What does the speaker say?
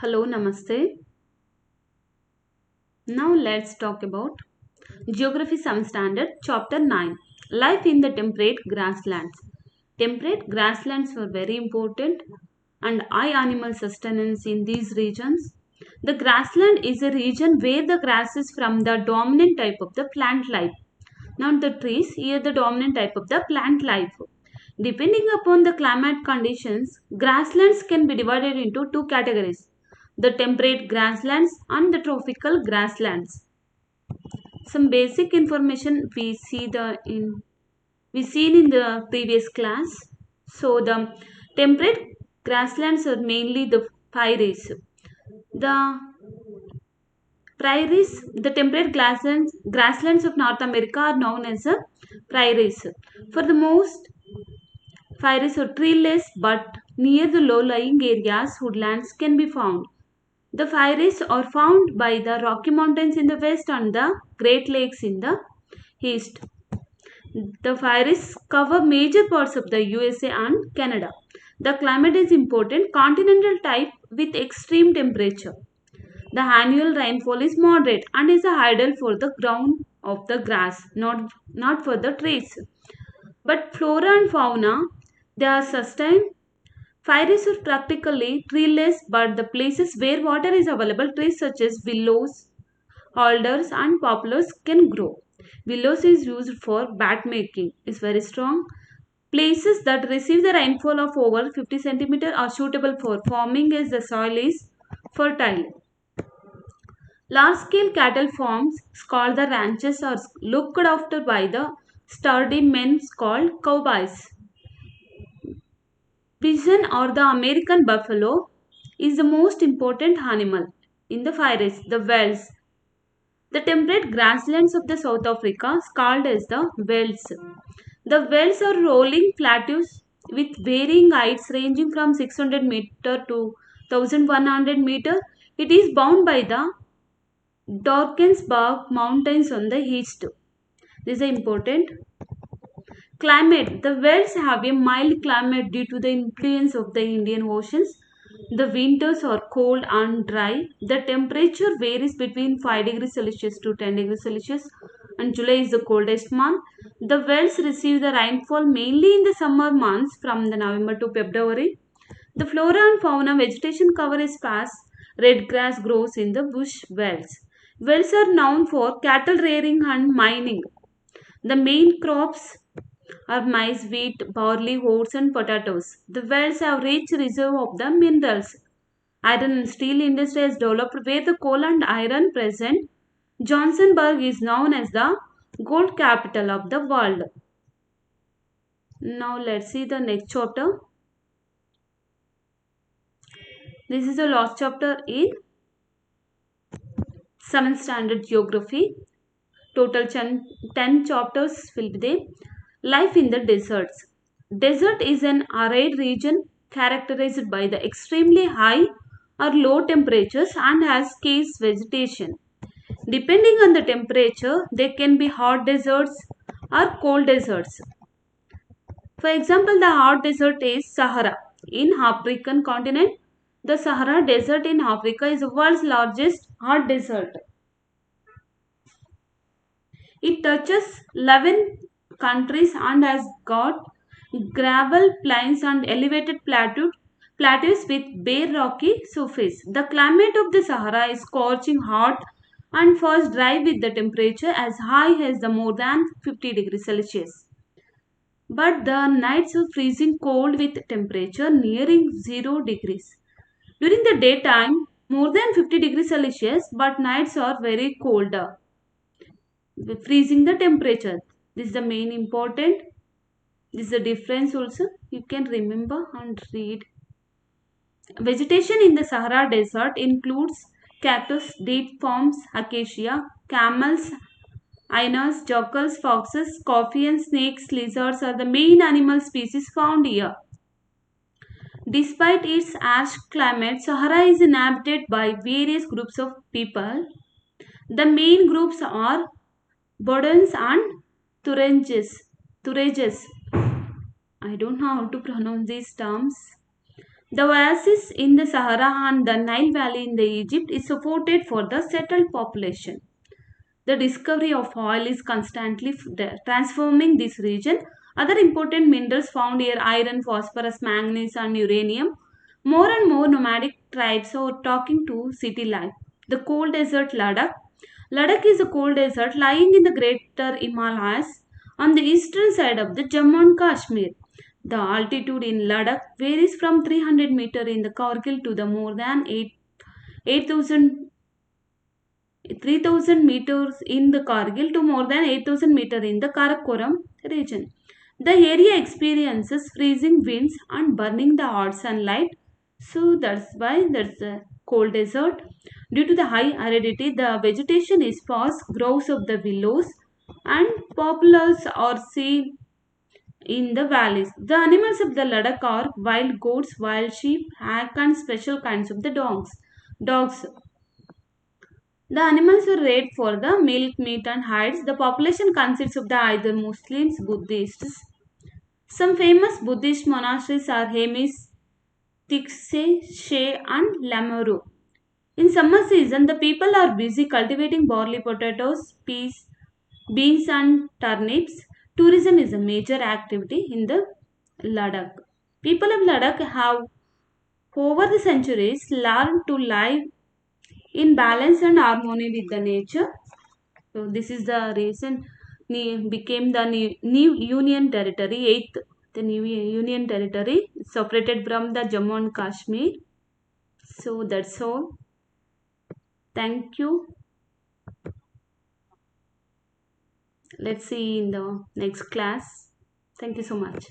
Hello, Namaste. Now let's talk about Geography Sum Standard Chapter 9 Life in the Temperate Grasslands. Temperate grasslands were very important and high animal sustenance in these regions. The grassland is a region where the grass is from the dominant type of the plant life, not the trees, here the dominant type of the plant life. Depending upon the climate conditions, grasslands can be divided into two categories, the temperate grasslands and the tropical grasslands. Some basic information we seen in the previous class. So the temperate grasslands are mainly the prairies. The prairies, the temperate grasslands of North America are known as the prairies. For the most prairies are treeless, but near the low-lying areas, woodlands can be found. The prairies are found by the Rocky Mountains in the west and the Great Lakes in the east. The prairies cover major parts of the USA and Canada. The climate is important continental type with extreme temperature. The annual rainfall is moderate and is ideal for the ground of the grass, not for the trees. But flora and fauna, they are sustained. Prairies are practically treeless, but the places where water is available, trees such as willows, alders and poplars can grow. Willows is used for bat making, is very strong. Places that receive the rainfall of over 50 centimeter are suitable for farming as the soil is fertile. Large scale cattle farms called the ranches are looked after by the sturdy men called cowboys. Bison or the American buffalo is the most important animal in the forest, the velds. The temperate grasslands of the South Africa is called as the velds. The velds are rolling plateaus with varying heights ranging from 600 meter to 1100 meter. It is bound by the Drakensberg Mountains on the east. This is important. Climate. The Wells have a mild climate due to the influence of the Indian Oceans. The winters are cold and dry. The temperature varies between 5 degrees Celsius to 10 degrees Celsius, and July is the coldest month. The Wells receive the rainfall mainly in the summer months from the November to February. The flora and fauna vegetation cover is sparse. Red grass grows in the bush wells. Wells are known for cattle rearing and mining. The main crops are maize, wheat, barley, oats and potatoes. The wells have rich reserve of the minerals. Iron and steel industry has developed where the coal and iron present. Johnsonburg is known as the gold capital of the world. Now let's see the next chapter. This is the last chapter in 7th standard geography. Total 10 chapters will be there. Life in the deserts. Desert is an arid region characterized by the extremely high or low temperatures and has scarce vegetation. Depending on the temperature, there can be hot deserts or cold deserts. For example, the hot desert is Sahara in African continent. The Sahara Desert in Africa is the world's largest hot desert. It touches 11 countries and has got gravel plains and elevated plateaus with bare rocky surface. The climate of the Sahara is scorching hot and fast dry with the temperature as high as the more than 50 degrees Celsius. But the nights are freezing cold with temperature nearing 0 degrees. During the daytime, more than 50 degrees Celsius, but nights are very colder, freezing the temperature. This is the main important. This is the difference also. You can remember and read. Vegetation in the Sahara Desert includes cactus, date palms, acacia, camels, hyenas, jackals, foxes, scorpions, snakes, lizards are the main animal species found here. Despite its harsh climate, Sahara is inhabited by various groups of people. The main groups are Bedouins and Tuaregs. I don't know how to pronounce these terms. The oasis in the Sahara and the Nile Valley in the Egypt is supported for the settled population. The discovery of oil is constantly transforming this region. Other important minerals found here: iron, phosphorus, manganese, and uranium. More and more nomadic tribes are talking to city life. The cold desert Ladakh. Ladakh is a cold desert lying in the greater Himalayas on the eastern side of the Jammu and Kashmir. The altitude in Ladakh varies from 300 meter in the Kargil to the more than 8,000 3,000 meters in the Kargil to more than 8,000 meters in the Karakoram region. The area experiences freezing winds and burning the hot sunlight. So that's why there's a cold desert. Due to the high aridity, the vegetation is sparse, groves of the willows and poplars are seen in the valleys. The animals of the Ladakh are wild goats, wild sheep, hag and special kinds of the dogs. Dogs. The animals are reared for the milk, meat and hides. The population consists of the either Muslims, Buddhists. Some famous Buddhist monasteries are Hemis, Tikse, She and Lamuru. In summer season, the people are busy cultivating barley, potatoes, peas, beans and turnips. Tourism is a major activity in the Ladakh. People of Ladakh have over the centuries learned to live in balance and harmony with the nature. So this is the reason became the new union territory, eighth the new union territory separated from the Jammu and Kashmir. So that's all. Thank you. Let's see in the next class. Thank you so much.